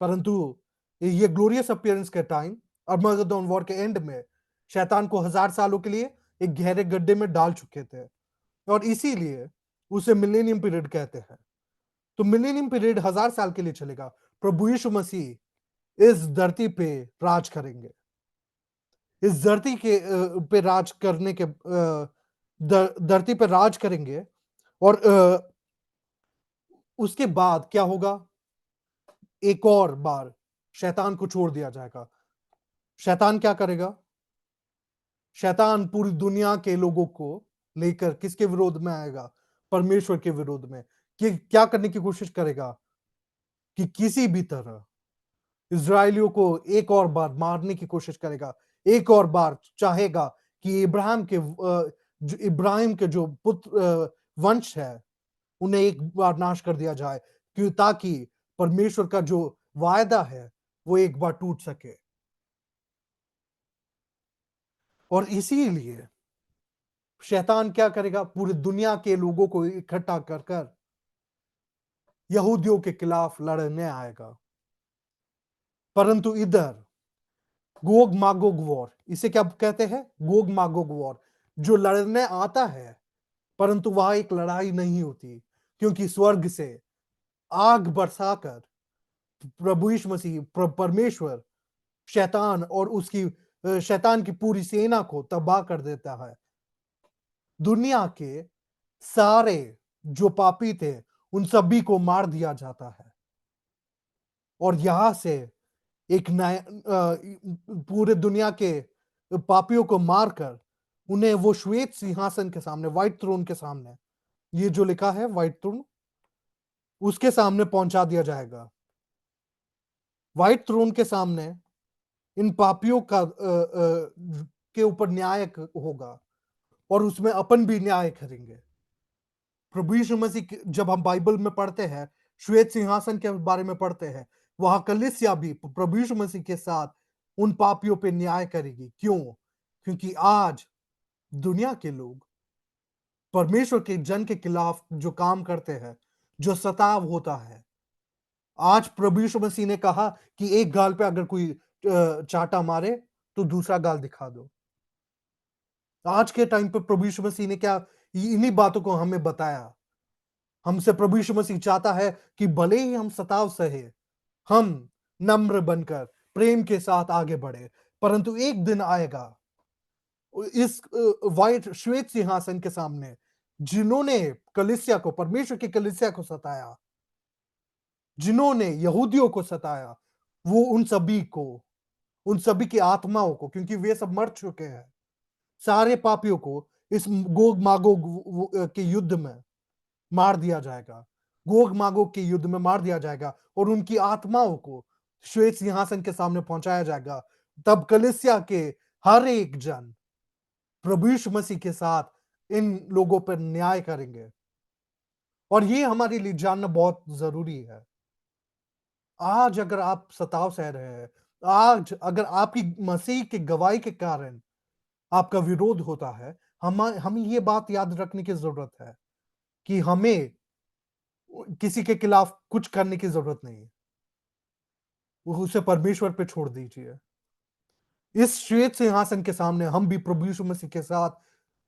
परंतु ये ग्लोरियस अपीयरेंस के टाइम अर्मगेदोन वॉर के एंड में शैतान को 1000 सालों के लिए एक गहरे गड्ढे में डाल चुके थे, और इसीलिए उसे मिलेनियम पीरियड कहते हैं। तो मिलेनियम पीरियड 1000 साल के लिए चलेगा। प्रभु यीशु मसीह इस धरती पे राज करेंगे। इस धरती के पे राज करने के धरती पे राज करेंगे, और उसके बाद क्या होगा? एक और बार शैतान को छोड़ दिया जाएगा। शैतान क्या करेगा? शैतान पूरी दुनिया के लोगों को लेकर किसके विरोध में आएगा? परमेश्वर के विरोध में। कि क्या करने की कोशिश करेगा? कि किसी भी तरह इजरायलियों को एक और बार मारने की कोशिश करेगा। एक और बार चाहेगा कि इब्राहिम के जो पुत्र वंश है उन्हें एक बार नाश कर दिया जाए, क्यों? ताकि परमेश्वर का जो वायदा है वो एक बार टूट सके। और इसीलिए शैतान क्या करेगा? पूरी दुनिया के लोगों को इकट्ठा कर कर यहूदियों के खिलाफ लड़ने आएगा। परंतु इधर गोग मागोग वॉर, इसे क्या कहते हैं? गोग मागोग वॉर, जो लड़ने आता है परंतु वहां एक लड़ाई नहीं होती, क्योंकि स्वर्ग से आग बरसाकर प्रभु यीशु मसीह परमेश्वर शैतान और शैतान की पूरी सेना को तबाह कर देता है। दुनिया के सारे जो पापी थे उन सभी को मार दिया जाता है, और यहां से एक नया पूरे दुनिया के पापियों को मारकर उन्हें वो श्वेत सिंहासन के सामने, व्हाइट थ्रोन के सामने, ये जो लिखा है व्हाइट थ्रोन, उसके सामने पहुंचा दिया जाएगा। व्हाइट थ्रोन के सामने इन पापियों का के ऊपर न्याय होगा, और उसमें अपन भी न्याय करेंगे। प्रभु यीशु मसीह जब हम बाइबल में पढ़ते हैं, श्वेत सिंहासन के बारे में पढ़ते हैं, वहां कलीसिया भी प्रभु यीशु मसीह के साथ उन पापियों पे न्याय करेगी। क्यों? क्योंकि आज दुनिया के लोग परमेश्वर के जन के खिलाफ जो काम करते हैं, जो सताव होता है, आज प्रभु यीशु मसीह ने कहा कि एक गाल पे अगर कोई चाटा मारे तो दूसरा गाल दिखा दो। आज के टाइम पे प्रभु यीशु मसीह ने क्या इन्हीं बातों को हमें बताया। हमसे प्रभु यीशु मसीह चाहता है कि भले ही हम सताव सहे, हम नम्र बनकर प्रेम के साथ आगे बढ़े, परंतु एक दिन आएगा इस व्हाइट श्वेत सिंहासन के सामने जिन्होंने कलीसिया को, परमेश्वर की कलीसिया को सताया, जिन्होंने यहूदियों को सताया, वो उन सभी की आत्माओं को, क्योंकि वे सब मर चुके हैं, सारे पापियों को इस गोग मागोग के युद्ध में मार दिया जाएगा। गोग मागोग के युद्ध में मार दिया जाएगा और उनकी आत्माओं को श्वेत सिंहासन के सामने पहुंचाया जाएगा। तब कलीसिया के हर एक जन प्रभु यीशु मसीह के साथ इन लोगों पर न्याय करेंगे, और ये हमारे लिए जानना बहुत जरूरी है। आज अगर आप सताव सह रहे हैं, आज अगर आपकी मसीह के गवाही के कारण आपका विरोध होता है, हमें ये बात याद रखने की जरूरत है कि हमें किसी के खिलाफ कुछ करने की जरूरत नहीं है, उसे परमेश्वर पे छोड़ दीजिए। इस श्वेत सिंहासन के सामने हम भी प्रभु यीशु मसीह के साथ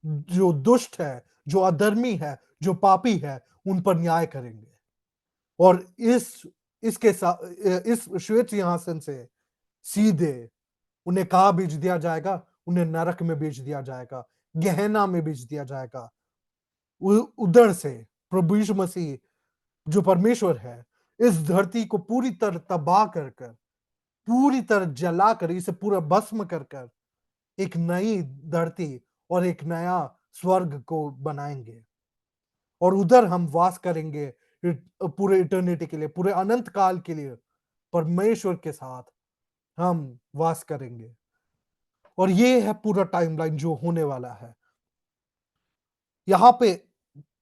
जो दुष्ट है, जो अधर्मी है, जो पापी है, उन पर न्याय करेंगे, और इस श्वेत सिंहासन से सीधे उन्हें कहाँ भेज दिया जाएगा? उन्हें नरक में भेज दिया जाएगा, गेहना में भेज दिया जाएगा। उधर से प्रभु यीशु मसीह जो परमेश्वर है, इस धरती को पूरी तरह तबाह कर पूरी तरह जलाकर, इसे पूरा भस्म कर एक नई धरती और एक नया स्वर्ग को बनाएंगे, और उधर हम वास करेंगे पूरे इटर्निटी के लिए, पूरे अनंत काल के लिए परमेश्वर के साथ हम वास करेंगे। और ये है पूरा टाइमलाइन जो होने वाला है। यहाँ पे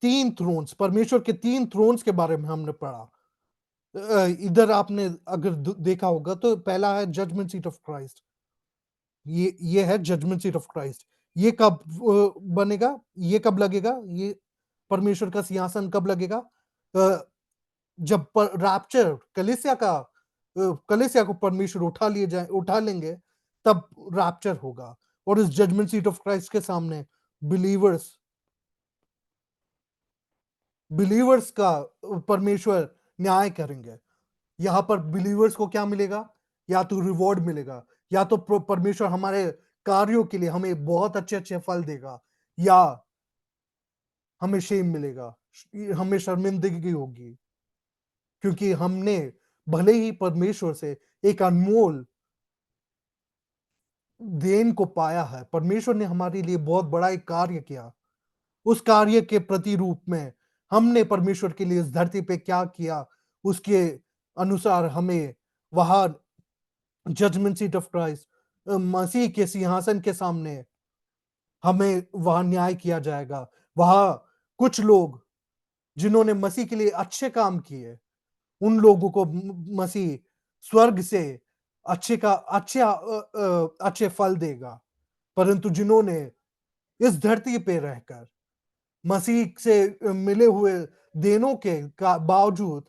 3 थ्रोन्स, परमेश्वर के 3 थ्रोन्स के बारे में हमने पढ़ा। इधर आपने अगर देखा होगा तो पहला है जजमेंट सीट ऑफ क्राइस्ट। ये है जजमेंट सीट ऑफ क्राइस्ट। ये कब बनेगा, ये कब लगेगा, ये परमेश्वर का सिंहासन कब लगेगा? जब रैप्चर कलीसिया को परमेश्वर उठा लेंगे, तब रैप्चर होगा। और इस जजमेंट सीट ऑफ क्राइस्ट के सामने बिलीवर्स का परमेश्वर न्याय करेंगे। यहाँ पर बिलीवर्स को क्या मिलेगा? या तो रिवॉर्ड मिलेगा, या तो परमेश्वर हमारे कार्यों के लिए हमें बहुत अच्छे अच्छे फल देगा, या हमें शेम मिलेगा, हमें शर्मिंदगी होगी, क्योंकि हमने भले ही परमेश्वर से एक अनमोल देन को पाया है। परमेश्वर ने हमारे लिए बहुत बड़ा एक कार्य किया। उस कार्य के प्रतिरूप में हमने परमेश्वर के लिए इस धरती पे क्या किया, उसके अनुसार हमें वहां जजमेंट सीट ऑफ क्राइस्ट, मसीह के सिंहासन के सामने हमें वहां न्याय किया जाएगा। वहां कुछ लोग जिन्होंने मसीह के लिए अच्छे काम किए, उन लोगों को मसीह स्वर्ग से अच्छे फल देगा। परंतु जिन्होंने इस धरती पे रहकर मसीह से मिले हुए देनों के बावजूद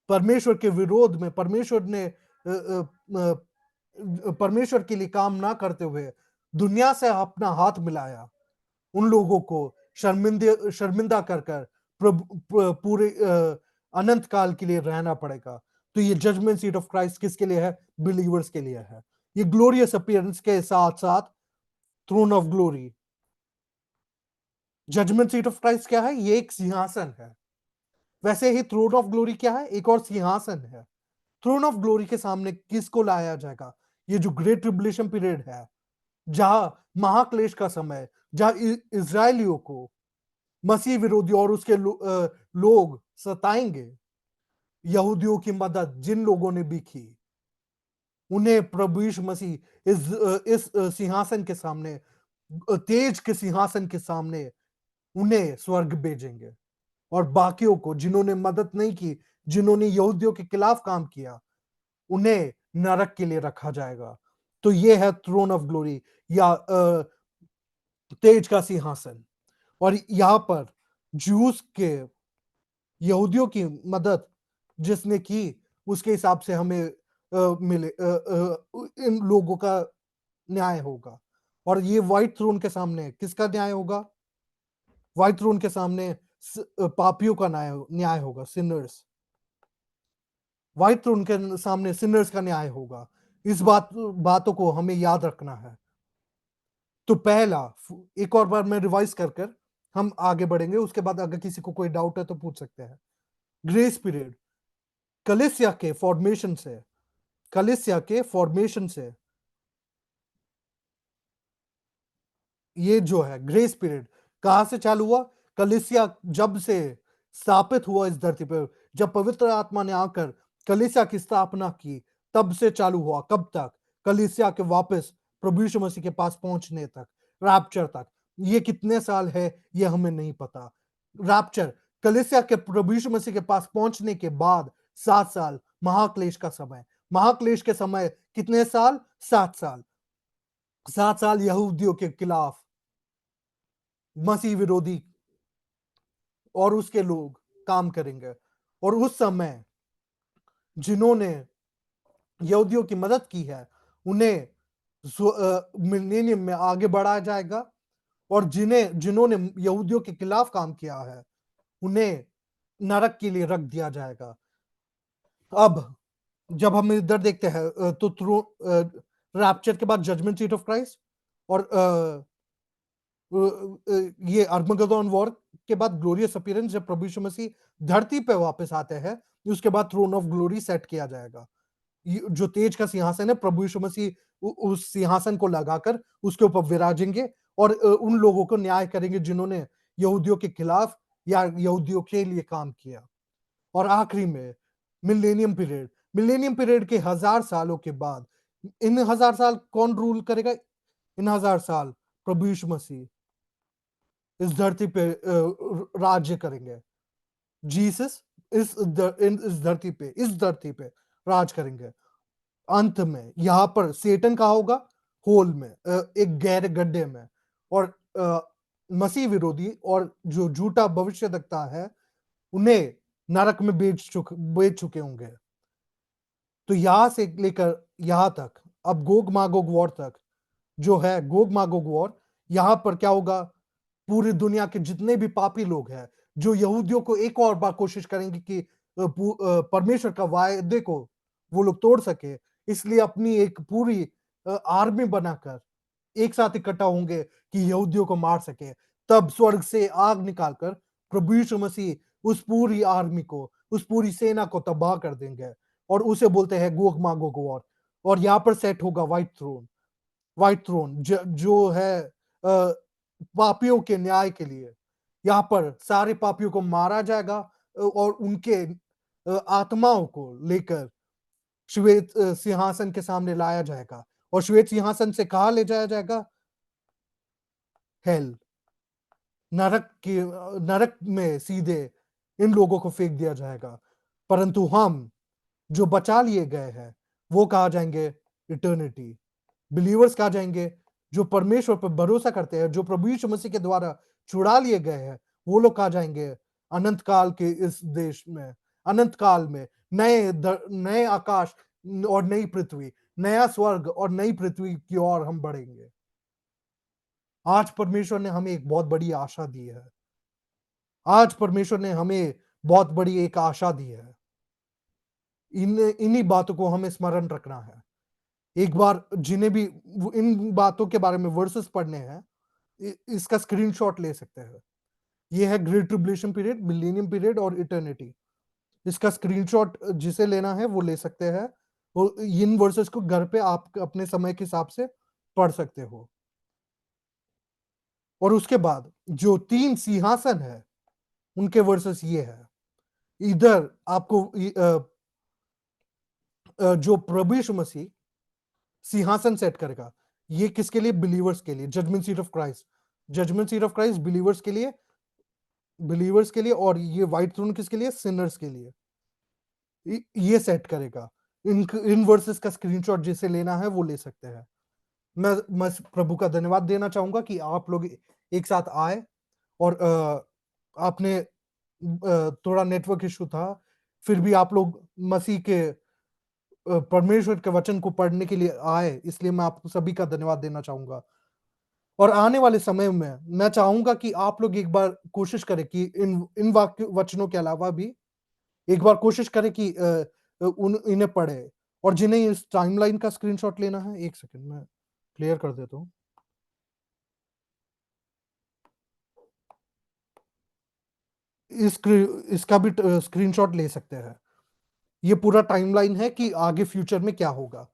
परमेश्वर के विरोध में, परमेश्वर के लिए काम ना करते हुए दुनिया से अपना हाथ मिलाया, उन लोगों को शर्मिंदा कर पूरे अनंत काल के लिए रहना पड़ेगा। तो ये जजमेंट सीट ऑफ क्राइस्ट किसके लिए है? बिलीवर्स के लिए है। ये ग्लोरियस अपीयरेंस के साथ साथ throne of glory. Judgement seat of Christ क्या है? ये एक सिंहासन है। वैसे ही थ्रोन ऑफ ग्लोरी क्या है? एक और सिंहासन है। थ्रोन ऑफ ग्लोरी के सामने किसको लाया जाएगा? ये जो ग्रेट ट्रिब्युलेशन पीरियड है, जहां महाक्लेश का समय, जहां इजरायलियों को मसीह विरोधी और उसके लोग सताएंगे। यहूदियों की मदद जिन लोगों ने भी की, उन्हें प्रभु यीशु मसीह इस सिंहासन के सामने, तेज के सिंहासन के सामने उन्हें स्वर्ग भेजेंगे। और बाकियों को जिन्होंने मदद नहीं की, जिन्होंने यहूदियों के खिलाफ काम किया, उन्हें नरक के लिए रखा जाएगा। तो ये है थ्रोन ऑफ ग्लोरी या तेज का सिंहासन। और यहाँ पर जूस के, यहूदियों की मदद जिसने की, उसके हिसाब से हमें इन लोगों का न्याय होगा। और ये व्हाइट थ्रोन के सामने किसका न्याय होगा? व्हाइट थ्रोन के सामने पापियों का न्याय होगा, सिनर्स। व्हाइट थ्रोन के सामने सिनर्स का न्याय होगा। इस बातों को हमें याद रखना है। तो पहला, एक और बार मैं रिवाइज कर हम आगे बढ़ेंगे। उसके बाद अगर किसी को कोई डाउट है तो पूछ सकते हैं। ग्रेस पीरियड कलीसिया के फॉर्मेशन से ये जो है ग्रेस पीरियड कहां से चालू हुआ? कलीसिया जब से स्थापित हुआ इस धरती पर, जब पवित्र आत्मा ने आकर कलीसिया की स्थापना की, तब से चालू हुआ। कब तक? कलीसिया के वापस प्रभु यीशु मसीह के पास पहुंचने तक, रैप्चर तक। ये कितने साल है ये हमें नहीं पता। रैप्चर, कलीसिया के प्रभु यीशु मसीह के पास पहुंचने के बाद 7 साल महाक्लेश का समय। महाक्लेश के समय कितने साल? 7 साल। 7 साल यहूदियों के खिलाफ मसीह विरोधी और उसके लोग काम करेंगे। और उस समय जिन्होंने यहूदियों की मदद की है, उन्हें मिलेनियम में आगे बढ़ाया जाएगा। और जिन्होंने यहूदियों के खिलाफ काम किया है, उन्हें नरक के लिए रख दिया जाएगा। अब जब हम इधर देखते हैं तो रैप्चर के बाद जजमेंट सीट ऑफ क्राइस्ट, और ये अर्मगेदोन वॉर के बाद ग्लोरियस अपीयरेंस, जब प्रभु यीशु मसीह धरती पे वापस आते हैं, उसके बाद थ्रोन ऑफ ग्लोरी सेट किया जाएगा। जो तेज का सिंहासन है, प्रभु यीशु मसीह उस सिंहासन को लगाकर उसके ऊपर विराजेंगे और उन लोगों को न्याय करेंगे जिन्होंने यहूदियों के खिलाफ या यहूदियों के लिए काम किया। और आखिरी में मिलेनियम पीरियड के 1000 सालों के बाद, इन 1000 साल कौन रूल करेगा? इन 1000 साल प्रभु यीशु मसीह इस धरती पे राज्य करेंगे। जीसस इस धरती पे राज करेंगे। अंत में यहाँ पर सेटन कहा होगा होल में, एक गहरे गड्ढे में, और मसीह विरोधी और जो झूठा भविष्य वक्ता है उन्हें नरक में बेच चुके होंगे। तो यहां से लेकर यहां तक, अब गोग मागोग वॉर तक जो है, गोग मागोग वॉर, यहां पर क्या होगा? पूरी दुनिया के जितने भी पापी लोग हैं जो यहूदियों को एक और बार कोशिश करेंगे कि परमेश्वर का वायदे को वो लोग तोड़ सके, इसलिए अपनी एक पूरी आर्मी बनाकर एक साथ इकट्ठा होंगे कि यहूदियों को मार सके। तब स्वर्ग से आग निकालकर प्रभु यीशु मसीह उस पूरी आर्मी को, उस पूरी सेना को तबाह कर देंगे, और उसे बोलते हैं गोग मागोग वॉर। और यहाँ पर सेट होगा व्हाइट थ्रोन जो है पापियों के न्याय के लिए। यहाँ पर सारे पापियों को मारा जाएगा और उनके आत्माओं को लेकर श्वेत सिंहासन के सामने लाया जाएगा, और श्वेत सिंहासन से कहा ले जाया जाएगा? हेल, नरक में सीधे इन लोगों को फेंक दिया जाएगा। परंतु हम जो बचा लिए गए हैं वो कहा जाएंगे इटर्निटी। बिलीवर्स कहा जाएंगे जो परमेश्वर पर भरोसा करते हैं, जो प्रभु यीशु मसीह के द्वारा छुड़ा लिए गए हैं, वो लोग कहा जाएंगे अनंत काल के इस देश में, अनंत काल में नए आकाश और नई पृथ्वी, नया स्वर्ग और नई पृथ्वी की ओर हम बढ़ेंगे। आज परमेश्वर ने हमें एक बहुत बड़ी आशा दी है। आज परमेश्वर ने हमें बहुत बड़ी एक आशा दी है। इन्हीं बातों को हमें स्मरण रखना है। एक बार जिन्हें भी इन बातों के बारे में वर्सेस पढ़ने हैं, इसका स्क्रीनशॉट ले सकते हैं। ये है great tribulation period, millennium period और इटर्निटी। इसका स्क्रीनशॉट जिसे लेना है वो ले सकते हैं। इन वर्सेस को घर पे आप अपने समय के हिसाब से पढ़ सकते हो। और उसके बाद जो 3 सिंहासन है उनके वर्सेस ये है। इधर आपको जो प्रभु यीशु मसीह सिंहासन सेट करेगा, ये किसके लिए? बिलीवर्स के लिए। Judgement seat of Christ believers के लिए, और ये व्हाइट थ्रोन किसके लिए? सिनर्स के लिए। ये सेट करेगा। इन वर्सेस का स्क्रीनशॉट जिसे लेना है वो ले सकते हैं। मैं प्रभु का धन्यवाद देना चाहूंगा कि आप लोग एक साथ आए, और आपने थोड़ा नेटवर्क इशू था, फिर भी आप लोग मसीह के परमेश्वर के वचन को पढ़ने के लिए आए, इसलिए मैं आप सभी का धन्यवाद देना चाहूंगा। और आने वाले समय में मैं चाहूंगा कि आप लोग एक बार कोशिश करें कि इन वचनों के अलावा भी एक बार कोशिश करें कि इन्हें पढ़े। और जिन्हें इस टाइमलाइन का स्क्रीनशॉट लेना है, एक सेकंड मैं क्लियर कर देता हूं। इसका भी स्क्रीनशॉट ले सकते हैं। ये पूरा टाइमलाइन है कि आगे फ्यूचर में क्या होगा।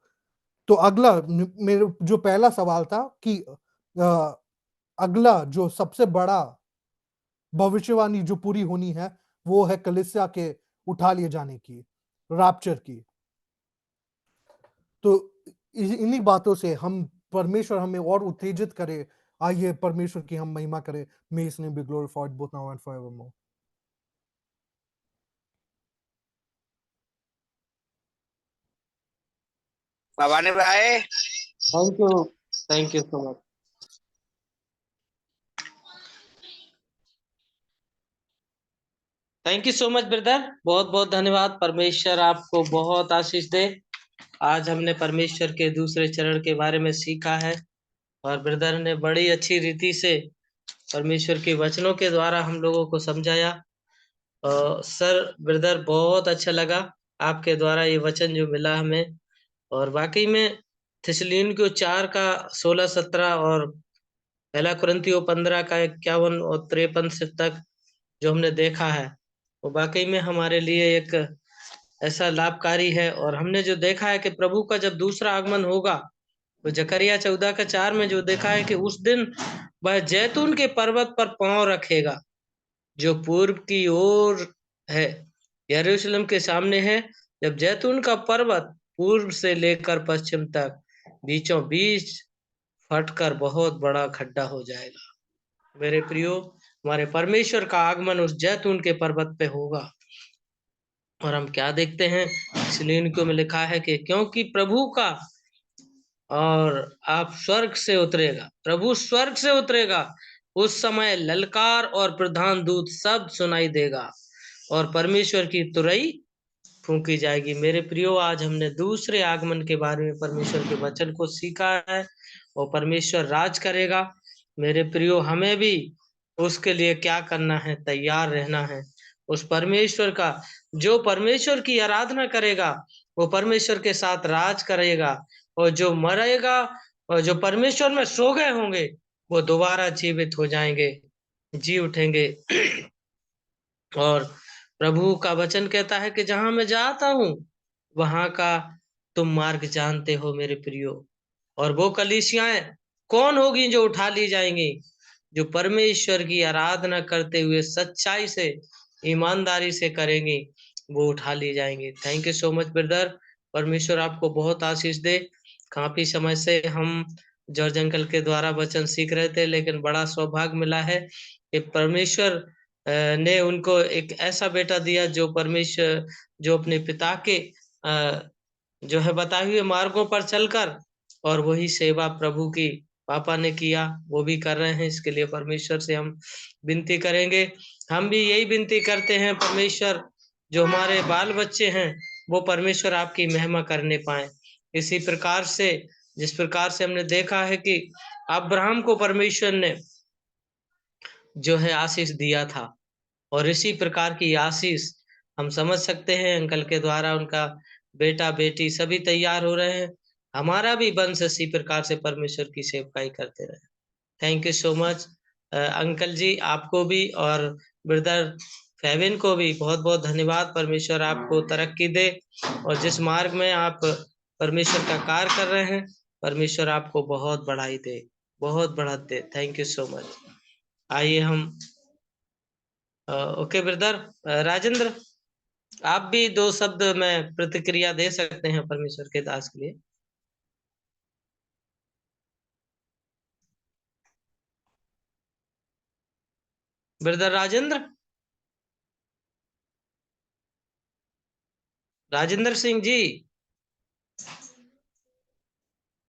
तो अगला मेरे जो पहला सवाल था कि अगला जो सबसे बड़ा भविष्यवाणी जो पूरी होनी है वो है कलीसिया के उठा लिए जाने की, रैप्चर की। तो इन्हीं बातों से हम परमेश्वर हमें और उत्तेजित करे। आइए परमेश्वर की हम महिमा करें। May his name be glorified both now and forevermore. बाबा ने भाई thank you so much. Thank you so much brother, बहुत बहुत धन्यवाद। परमेश्वर आपको बहुत आशीष दे। आज हमने परमेश्वर के दूसरे चरण के बारे में सीखा है, और ब्रदर ने बड़ी अच्छी रीति से परमेश्वर के वचनों के द्वारा हम लोगों को समझाया। सर ब्रदर, बहुत अच्छा लगा आपके द्वारा ये वचन जो मिला हमें। और वाकई में थिस्सलुनीकियों 4 का 16-17 और पहला कुरिन्थियों 15 का 51 और 53 से तक जो हमने देखा है, वो वाकई में हमारे लिए एक ऐसा लाभकारी है। और हमने जो देखा है कि प्रभु का जब दूसरा आगमन होगा, तो जकरिया 14 का 4 में जो देखा है कि उस दिन वह जैतून के पर्वत पर पांव रखेगा, जो पूर्व की ओर है, यरूशलेम के सामने है। जब जैतून का पर्वत पूर्व से लेकर पश्चिम तक बीचों बीच फटकर बहुत बड़ा खड्डा हो जाएगा। मेरे प्रियो, हमारे परमेश्वर का आगमन उस जैतून के पर्वत पे होगा। और हम क्या देखते हैं, इसलिए इनको में लिखा है कि क्योंकि प्रभु का और आप स्वर्ग से उतरेगा, प्रभु स्वर्ग से उतरेगा, उस समय ललकार और प्रधान दूत सब सुनाई देगा और परमेश्वर की तुरही फूंकी जाएगी। मेरे प्रियो, आज हमने दूसरे आगमन के बारे में परमेश्वर के वचन को सीखा है और परमेश्वर राज करेगा। मेरे प्रियो, हमें भी उसके लिए क्या करना है, तैयार रहना है। उस परमेश्वर का, जो परमेश्वर की आराधना करेगा वो परमेश्वर के साथ राज करेगा, और जो मरेगा और जो परमेश्वर में सो गए होंगे वो दोबारा जीवित हो जाएंगे, जी उठेंगे। और प्रभु का वचन कहता है कि जहां मैं जाता हूं वहां का तुम मार्ग जानते हो मेरे प्रियो। और वो कलीसियाएं कौन होगी जो उठा ली जाएंगी? जो परमेश्वर की आराधना करते हुए सच्चाई से, ईमानदारी से करेंगी, वो उठा ली जाएंगी। Thank you so much brother. परमेश्वर आपको बहुत आशीष दे। काफी समय से हम जॉर्ज अंकल के द्वारा वचन सीख रहे थे, लेकिन बड़ा सौभाग्य मिला है कि परमेश्वर ने उनको एक ऐसा बेटा दिया जो परमेश्वर, जो अपने पिता के जो है बताए हुए मार्गों पर चलकर, और वही सेवा प्रभु की पापा ने किया, वो भी कर रहे हैं। इसके लिए परमेश्वर से हम विनती करेंगे। हम भी यही विनती करते हैं, परमेश्वर जो हमारे बाल बच्चे हैं वो परमेश्वर आपकी महिमा करने पाए। इसी प्रकार से, जिस प्रकार से हमने देखा है कि अब्राहम को परमेश्वर ने जो है आशीष दिया था, और इसी प्रकार की आशीष हम समझ सकते हैं अंकल के द्वारा उनका बेटा बेटी सभी तैयार हो रहे हैं। हमारा भी वंश इसी प्रकार से परमेश्वर की सेवकाई करते रहे। Thank you so much uncle ji, आपको भी और ब्रदर फेविन को भी बहुत बहुत धन्यवाद। परमेश्वर आपको तरक्की दे, और जिस मार्ग में आप परमेश्वर का कार्य कर रहे हैं, परमेश्वर आपको बहुत बढ़ाई दे, बहुत बढ़त दे। Thank you so much. आइए हम ओके ब्रदर राजेंद्र, आप भी दो शब्द में प्रतिक्रिया दे सकते हैं परमेश्वर के दास के लिए। ब्रदर राजेंद्र, राजेंद्र सिंह जी।